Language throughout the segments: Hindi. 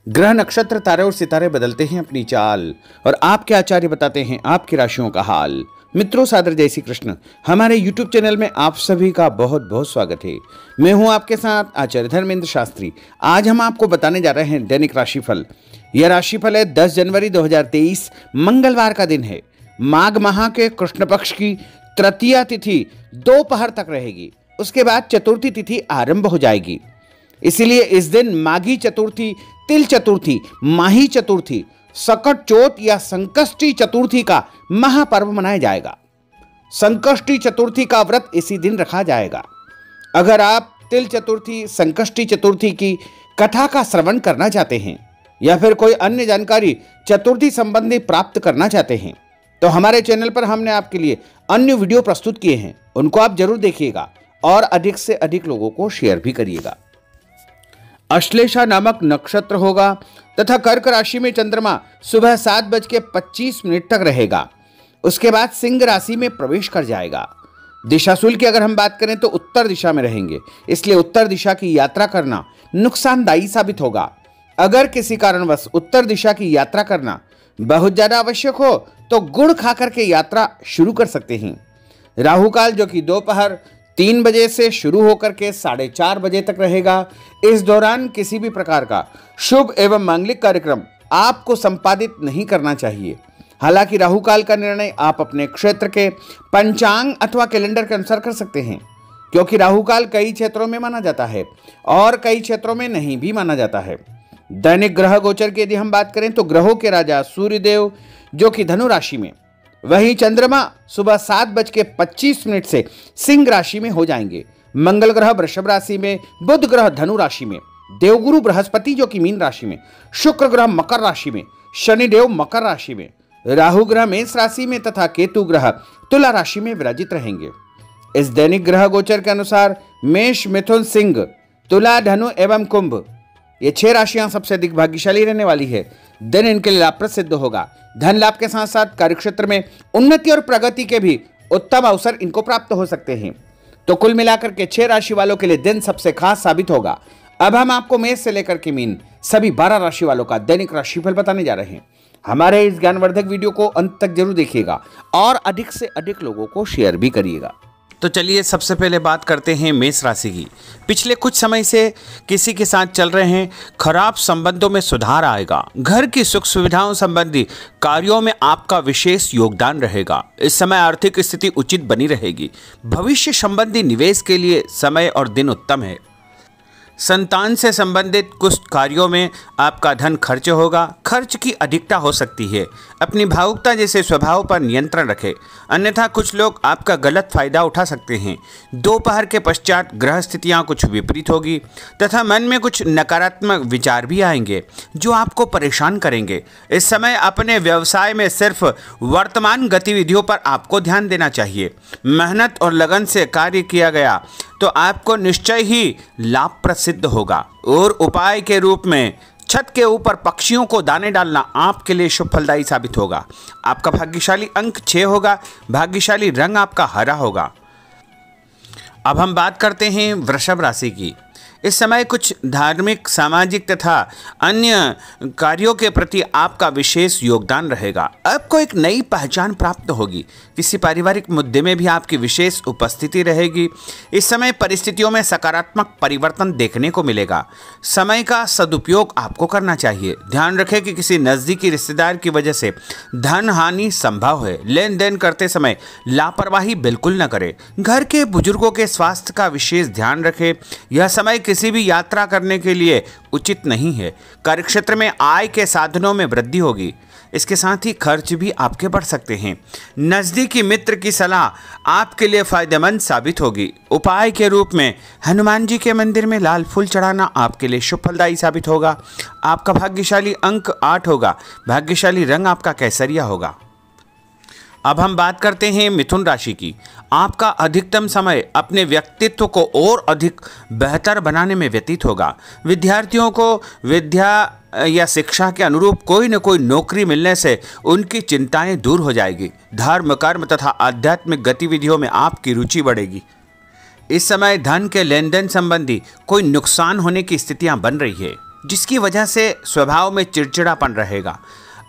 ग्रह नक्षत्र तारे और सितारे बदलते हैं अपनी चाल और आपके आचार्य बताते हैं आपकी राशियों का हाल। मित्रों, सादर जय श्री कृष्ण। हमारे YouTube चैनल में आप सभी का बहुत बहुत स्वागत है। मैं हूं आपके साथ आचार्य धर्मेंद्र शास्त्री। आज हम आपको बताने जा रहे हैं दैनिक राशिफल। यह राशिफल है 10 जनवरी 2023 मंगलवार का दिन है। माघ माह के कृष्ण पक्ष की तृतीया तिथि दोपहर तक रहेगी। उसके बाद चतुर्थी तिथि आरंभ हो जाएगी। इसीलिए इस दिन माघी चतुर्थी, तिल चतुर्थी, माही चतुर्थी, सकट चौथ या संकष्टी चतुर्थी का महापर्व मनाया जाएगा। संकष्टी चतुर्थी का व्रत इसी दिन रखा जाएगा। अगर आप तिल चतुर्थी, संकष्टी चतुर्थी की कथा का श्रवण करना चाहते हैं या फिर कोई अन्य जानकारी चतुर्थी संबंधी प्राप्त करना चाहते हैं तो हमारे चैनल पर हमने आपके लिए अन्य वीडियो प्रस्तुत किए हैं, उनको आप जरूर देखिएगा और अधिक से अधिक लोगों को शेयर भी करिएगा। अश्लेषा नामक नक्षत्र होगा तथा कर्क राशि में चंद्रमा सुबह 7:25 तक रहेगा। उसके बाद सिंह राशि में प्रवेश कर जाएगा। दिशाशूल की अगर हम बात करें तो उत्तर दिशा में रहेंगे, इसलिए उत्तर दिशा की यात्रा करना नुकसानदायी साबित होगा। अगर किसी कारणवश उत्तर दिशा की यात्रा करना बहुत ज्यादा आवश्यक हो तो गुड़ खाकर के यात्रा शुरू कर सकते हैं। राहु काल जो कि दोपहर 3 बजे से शुरू होकर के 4:30 बजे तक रहेगा। इस दौरान किसी भी प्रकार का शुभ एवं मांगलिक कार्यक्रम आपको संपादित नहीं करना चाहिए। हालांकि राहु काल का निर्णय आप अपने क्षेत्र के पंचांग अथवा कैलेंडर के अनुसार कर सकते हैं, क्योंकि राहु काल कई क्षेत्रों में माना जाता है और कई क्षेत्रों में नहीं भी माना जाता है। दैनिक ग्रह गोचर की यदि हम बात करें तो ग्रहों के राजा सूर्यदेव जो कि धनु राशि में, वहीं चंद्रमा सुबह 7:25 से सिंह राशि में हो जाएंगे। मंगल ग्रह वृषभ राशि में, बुध ग्रह धनु राशि में, देवगुरु बृहस्पति जो कि मीन राशि में, शुक्र ग्रह मकर राशि में, शनिदेव मकर राशि में, राहु ग्रह मेष राशि में तथा केतु ग्रह तुला राशि में विराजित रहेंगे। इस दैनिक ग्रह गोचर के अनुसार मेष, मिथुन, सिंह, तुला, धनु एवं कुंभ ये 6 राशियां सबसे अधिक भाग्यशाली रहने वाली है। दिन इनके लिए लाभप्रद सिद्ध होगा। धन लाभ के साथ साथ कार्यक्षेत्र में उन्नति और प्रगति के भी उत्तम अवसर इनको प्राप्त हो सकते हैं। तो कुल मिलाकर के 6 राशि वालों के लिए दिन सबसे खास साबित होगा। अब हम आपको मेष से लेकर के मीन सभी 12 राशि वालों का दैनिक राशिफल बताने जा रहे हैं। हमारे इस ज्ञानवर्धक वीडियो को अंत तक जरूर देखिएगा और अधिक से अधिक लोगों को शेयर भी करिएगा। तो चलिए सबसे पहले बात करते हैं मेष राशि की। पिछले कुछ समय से किसी के साथ चल रहे हैं खराब संबंधों में सुधार आएगा। घर की सुख सुविधाओं संबंधी कार्यों में आपका विशेष योगदान रहेगा। इस समय आर्थिक स्थिति उचित बनी रहेगी। भविष्य संबंधी निवेश के लिए समय और दिन उत्तम है। संतान से संबंधित कुछ कार्यों में आपका धन खर्च होगा। खर्च की अधिकता हो सकती है। अपनी भावुकता जैसे स्वभाव पर नियंत्रण रखें, अन्यथा कुछ लोग आपका गलत फायदा उठा सकते हैं। दोपहर के पश्चात ग्रह स्थितियाँ कुछ विपरीत होगी तथा मन में कुछ नकारात्मक विचार भी आएंगे जो आपको परेशान करेंगे। इस समय अपने व्यवसाय में सिर्फ वर्तमान गतिविधियों पर आपको ध्यान देना चाहिए। मेहनत और लगन से कार्य किया गया तो आपको निश्चय ही लाभप्रद सिद्ध होगा। और उपाय के रूप में छत के ऊपर पक्षियों को दाने डालना आपके लिए शुभ फलदायी साबित होगा। आपका भाग्यशाली अंक 6 होगा। भाग्यशाली रंग आपका हरा होगा। अब हम बात करते हैं वृषभ राशि की। इस समय कुछ धार्मिक, सामाजिक तथा अन्य कार्यों के प्रति आपका विशेष योगदान रहेगा। आपको एक नई पहचान प्राप्त होगी। किसी पारिवारिक मुद्दे में भी आपकी विशेष उपस्थिति रहेगी। इस समय परिस्थितियों में सकारात्मक परिवर्तन देखने को मिलेगा। समय का सदुपयोग आपको करना चाहिए। ध्यान रखें कि किसी नज़दीकी रिश्तेदार की वजह से धन हानि संभव है। लेन देन करते समय लापरवाही बिल्कुल न करें। घर के बुजुर्गों के स्वास्थ्य का विशेष ध्यान रखें। यह समय किसी भी यात्रा करने के लिए उचित नहीं है। कार्यक्षेत्र में आय के साधनों में वृद्धि होगी। इसके साथ ही खर्च भी आपके बढ़ सकते हैं। नज़दीकी मित्र की सलाह आपके लिए फायदेमंद साबित होगी। उपाय के रूप में हनुमान जी के मंदिर में लाल फूल चढ़ाना आपके लिए शुभ फलदायी साबित होगा। आपका भाग्यशाली अंक 8 होगा। भाग्यशाली रंग आपका केसरिया होगा। अब हम बात करते हैं मिथुन राशि की। आपका अधिकतम समय अपने व्यक्तित्व को और अधिक बेहतर बनाने में व्यतीत होगा। विद्यार्थियों को विद्या या शिक्षा के अनुरूप कोई न कोई नौकरी मिलने से उनकी चिंताएं दूर हो जाएगी। धर्म, कर्म तथा आध्यात्मिक गतिविधियों में आपकी रुचि बढ़ेगी। इस समय धन के लेन देन संबंधी कोई नुकसान होने की स्थितियां बन रही है। जिसकी वजह से स्वभाव में चिड़चिड़ापन रहेगा।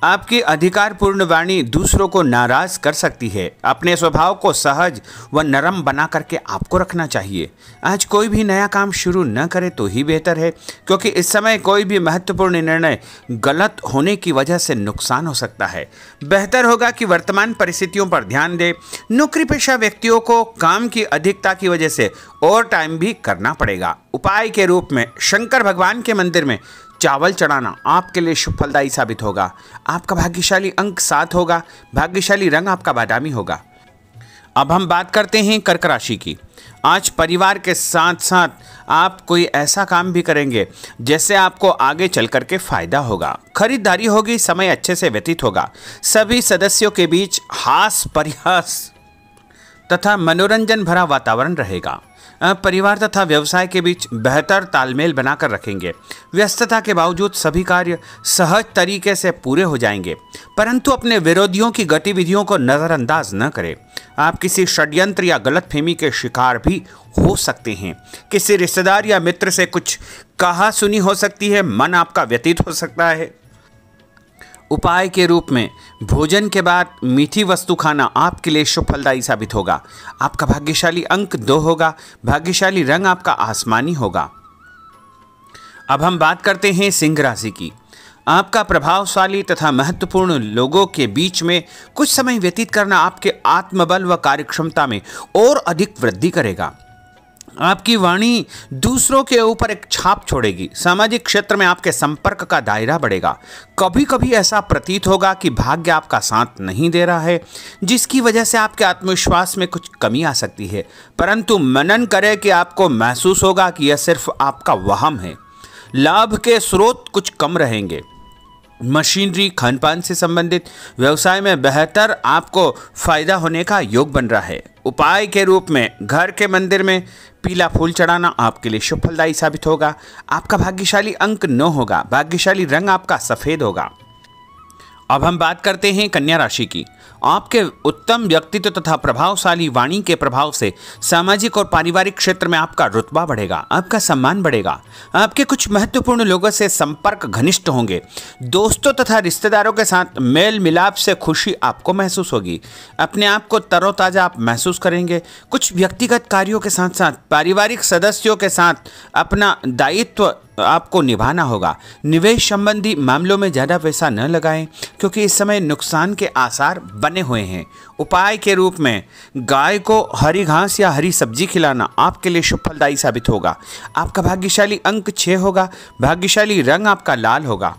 आपकी अधिकारपूर्ण वाणी दूसरों को नाराज कर सकती है। अपने स्वभाव को सहज व नरम बना करके आपको रखना चाहिए। आज कोई भी नया काम शुरू न करे तो ही बेहतर है, क्योंकि इस समय कोई भी महत्वपूर्ण निर्णय गलत होने की वजह से नुकसान हो सकता है। बेहतर होगा कि वर्तमान परिस्थितियों पर ध्यान दें। नौकरी पेशा व्यक्तियों को काम की अधिकता की वजह से ओवर टाइम भी करना पड़ेगा। उपाय के रूप में शंकर भगवान के मंदिर में चावल चढ़ाना आपके लिए शुभ फलदायी साबित होगा। आपका भाग्यशाली अंक 7 होगा। भाग्यशाली रंग आपका बादामी होगा। अब हम बात करते हैं कर्क राशि की। आज परिवार के साथ साथ आप कोई ऐसा काम भी करेंगे जिससे आपको आगे चल करके फायदा होगा। खरीदारी होगी, समय अच्छे से व्यतीत होगा। सभी सदस्यों के बीच हास परिहास तथा मनोरंजन भरा वातावरण रहेगा। परिवार तथा व्यवसाय के बीच बेहतर तालमेल बनाकर रखेंगे। व्यस्तता के बावजूद सभी कार्य सहज तरीके से पूरे हो जाएंगे, परंतु अपने विरोधियों की गतिविधियों को नज़रअंदाज न करें। आप किसी षड्यंत्र या गलतफहमी के शिकार भी हो सकते हैं। किसी रिश्तेदार या मित्र से कुछ कहा सुनी हो सकती है। मन आपका व्यतीत हो सकता है। उपाय के रूप में भोजन के बाद मीठी वस्तु खाना आपके लिए शुभ फलदायी साबित होगा। आपका भाग्यशाली अंक 2 होगा। भाग्यशाली रंग आपका आसमानी होगा। अब हम बात करते हैं सिंह राशि की। आपका प्रभावशाली तथा महत्वपूर्ण लोगों के बीच में कुछ समय व्यतीत करना आपके आत्मबल व कार्यक्षमता में और अधिक वृद्धि करेगा। आपकी वाणी दूसरों के ऊपर एक छाप छोड़ेगी। सामाजिक क्षेत्र में आपके संपर्क का दायरा बढ़ेगा। कभी कभी ऐसा प्रतीत होगा कि भाग्य आपका साथ नहीं दे रहा है, जिसकी वजह से आपके आत्मविश्वास में कुछ कमी आ सकती है, परंतु मनन करें कि आपको महसूस होगा कि यह सिर्फ आपका वहम है। लाभ के स्रोत कुछ कम रहेंगे। मशीनरी, खानपान से संबंधित व्यवसाय में बेहतर आपको फायदा होने का योग बन रहा है। उपाय के रूप में घर के मंदिर में पीला फूल चढ़ाना आपके लिए शुभ फलदायी साबित होगा। आपका भाग्यशाली अंक 9 होगा। भाग्यशाली रंग आपका सफेद होगा। अब हम बात करते हैं कन्या राशि की। आपके उत्तम व्यक्तित्व तथा प्रभावशाली वाणी के प्रभाव से सामाजिक और पारिवारिक क्षेत्र में आपका रुतबा बढ़ेगा, आपका सम्मान बढ़ेगा। आपके कुछ महत्वपूर्ण लोगों से संपर्क घनिष्ठ होंगे। दोस्तों तथा रिश्तेदारों के साथ मेल मिलाप से खुशी आपको महसूस होगी। अपने आप को तरोताजा आप महसूस करेंगे। कुछ व्यक्तिगत कार्यों के साथ साथ पारिवारिक सदस्यों के साथ अपना दायित्व आपको निभाना होगा। निवेश संबंधी मामलों में ज़्यादा पैसा न लगाएं, क्योंकि इस समय नुकसान के आसार बने हुए हैं। उपाय के रूप में गाय को हरी घास या हरी सब्जी खिलाना आपके लिए शुभ फलदायी साबित होगा। आपका भाग्यशाली अंक 6 होगा। भाग्यशाली रंग आपका लाल होगा।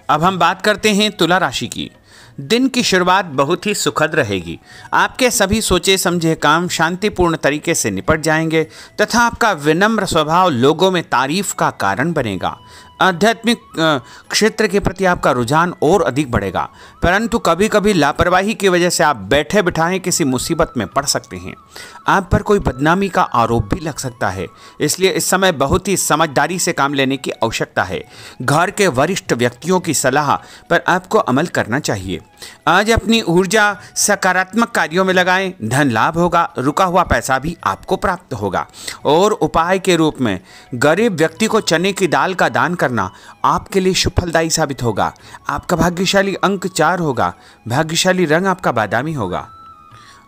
अब हम बात करते हैं तुला राशि की। दिन की शुरुआत बहुत ही सुखद रहेगी। आपके सभी सोचे समझे काम शांतिपूर्ण तरीके से निपट जाएंगे तथा आपका विनम्र स्वभाव लोगों में तारीफ का कारण बनेगा। आध्यात्मिक क्षेत्र के प्रति आपका रुझान और अधिक बढ़ेगा, परंतु कभी कभी लापरवाही की वजह से आप बैठे बिठाए किसी मुसीबत में पड़ सकते हैं। आप पर कोई बदनामी का आरोप भी लग सकता है, इसलिए इस समय बहुत ही समझदारी से काम लेने की आवश्यकता है। घर के वरिष्ठ व्यक्तियों की सलाह पर आपको अमल करना चाहिए। आज अपनी ऊर्जा सकारात्मक कार्यों में लगाएं। धन लाभ होगा। रुका हुआ पैसा भी आपको प्राप्त होगा। और उपाय के रूप में गरीब व्यक्ति को चने की दाल का दान करना आपके लिए शुभ फलदायी साबित होगा। आपका भाग्यशाली अंक 4 होगा। भाग्यशाली रंग आपका बादामी होगा।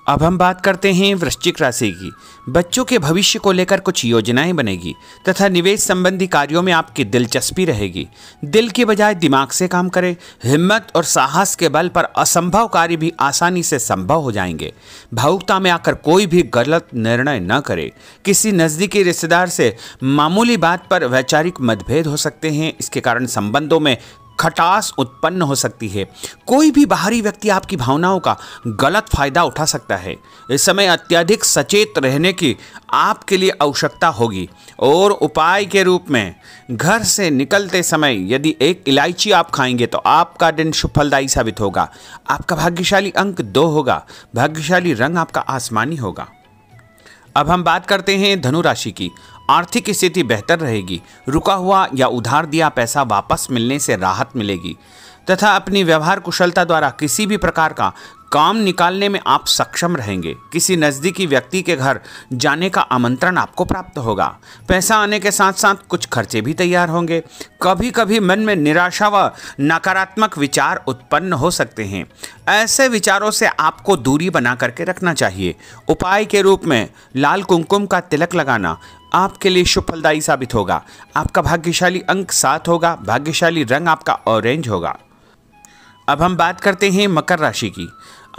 अब हम बात करते हैं वृश्चिक राशि की। बच्चों के भविष्य को लेकर कुछ योजनाएं बनेगी तथा निवेश संबंधी कार्यों में आपकी दिलचस्पी रहेगी। दिल की बजाय दिमाग से काम करें। हिम्मत और साहस के बल पर असंभव कार्य भी आसानी से संभव हो जाएंगे। भावुकता में आकर कोई भी गलत निर्णय न करें। किसी नज़दीकी रिश्तेदार से मामूली बात पर वैचारिक मतभेद हो सकते हैं। इसके कारण संबंधों में खटास उत्पन्न हो सकती है। कोई भी बाहरी व्यक्ति आपकी भावनाओं का गलत फायदा उठा सकता है। इस समय अत्यधिक सचेत रहने की आपके लिए आवश्यकता होगी। और उपाय के रूप में घर से निकलते समय यदि एक इलायची आप खाएंगे तो आपका दिन शुभ फलदायी साबित होगा। आपका भाग्यशाली अंक 2 होगा। भाग्यशाली रंग आपका आसमानी होगा। अब हम बात करते हैं धनु राशि की। आर्थिक स्थिति बेहतर रहेगी। रुका हुआ या उधार दिया पैसा वापस मिलने से राहत मिलेगी तथा अपनी व्यवहार कुशलता द्वारा किसी भी प्रकार का काम निकालने में आप सक्षम रहेंगे। किसी नज़दीकी व्यक्ति के घर जाने का आमंत्रण आपको प्राप्त होगा। पैसा आने के साथ साथ कुछ खर्चे भी तैयार होंगे। कभी कभी मन में निराशा व नकारात्मक विचार उत्पन्न हो सकते हैं। ऐसे विचारों से आपको दूरी बना करके रखना चाहिए। उपाय के रूप में लाल कुमकुम का तिलक लगाना आपके लिए शुभ फलदायी साबित होगा। आपका भाग्यशाली अंक 7 होगा। भाग्यशाली रंग आपका ऑरेंज होगा। अब हम बात करते हैं मकर राशि की।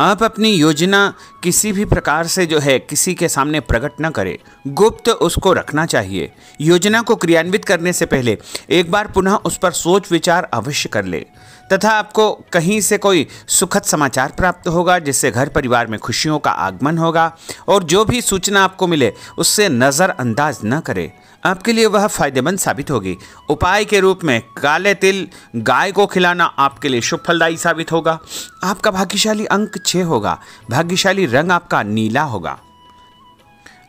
आप अपनी योजना किसी भी प्रकार से किसी के सामने प्रकट न करें, गुप्त उसको रखना चाहिए। योजना को क्रियान्वित करने से पहले एक बार पुनः उस पर सोच विचार अवश्य कर ले तथा आपको कहीं से कोई सुखद समाचार प्राप्त होगा, जिससे घर परिवार में खुशियों का आगमन होगा। और जो भी सूचना आपको मिले उससे नज़रअंदाज न करें, आपके लिए वह फायदेमंद साबित होगी। उपाय के रूप में काले तिल गाय को खिलाना आपके लिए शुभ फलदायी साबित होगा। आपका भाग्यशाली अंक 6 होगा। भाग्यशाली रंग आपका नीला होगा।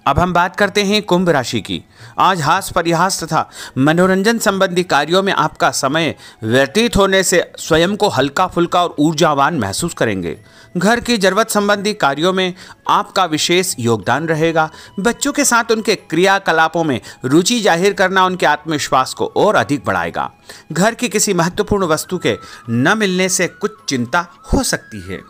अब हम बात करते हैं कुंभ राशि की। आज हास परिहास तथा मनोरंजन संबंधी कार्यों में आपका समय व्यतीत होने से स्वयं को हल्का फुल्का और ऊर्जावान महसूस करेंगे। घर की जरूरत संबंधी कार्यों में आपका विशेष योगदान रहेगा। बच्चों के साथ उनके क्रियाकलापों में रुचि जाहिर करना उनके आत्मविश्वास को और अधिक बढ़ाएगा। घर की किसी महत्वपूर्ण वस्तु के न मिलने से कुछ चिंता हो सकती है।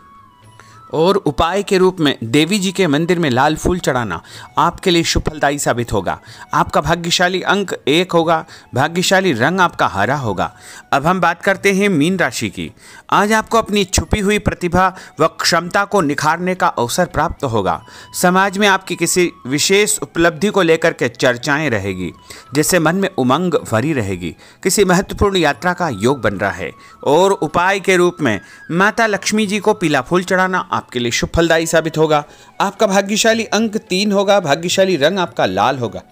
और उपाय के रूप में देवी जी के मंदिर में लाल फूल चढ़ाना आपके लिए शुभ फलदायी साबित होगा। आपका भाग्यशाली अंक 1 होगा। भाग्यशाली रंग आपका हरा होगा। अब हम बात करते हैं मीन राशि की। आज आपको अपनी छुपी हुई प्रतिभा व क्षमता को निखारने का अवसर प्राप्त होगा। समाज में आपकी किसी विशेष उपलब्धि को लेकर के चर्चाएं रहेगी, जिससे मन में उमंग भरी रहेगी। किसी महत्वपूर्ण यात्रा का योग बन रहा है। और उपाय के रूप में माता लक्ष्मी जी को पीला फूल चढ़ाना आपके लिए शुभ फलदायी साबित होगा। आपका भाग्यशाली अंक 3 होगा। भाग्यशाली रंग आपका लाल होगा।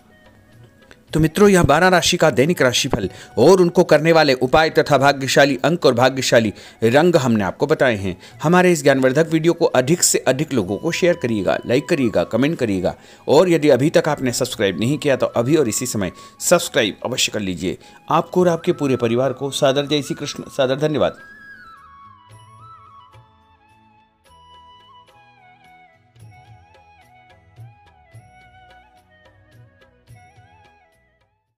तो मित्रों, यह 12 राशि का दैनिक राशिफल और उनको करने वाले उपाय तथा भाग्यशाली अंक और भाग्यशाली रंग हमने आपको बताए हैं। हमारे इस ज्ञानवर्धक वीडियो को अधिक से अधिक लोगों को शेयर करिएगा, लाइक करिएगा, कमेंट करिएगा। और यदि अभी तक आपने सब्सक्राइब नहीं किया तो अभी और इसी समय सब्सक्राइब अवश्य कर लीजिए। आपको और आपके पूरे परिवार को सादर जय श्री कृष्ण, सादर धन्यवाद।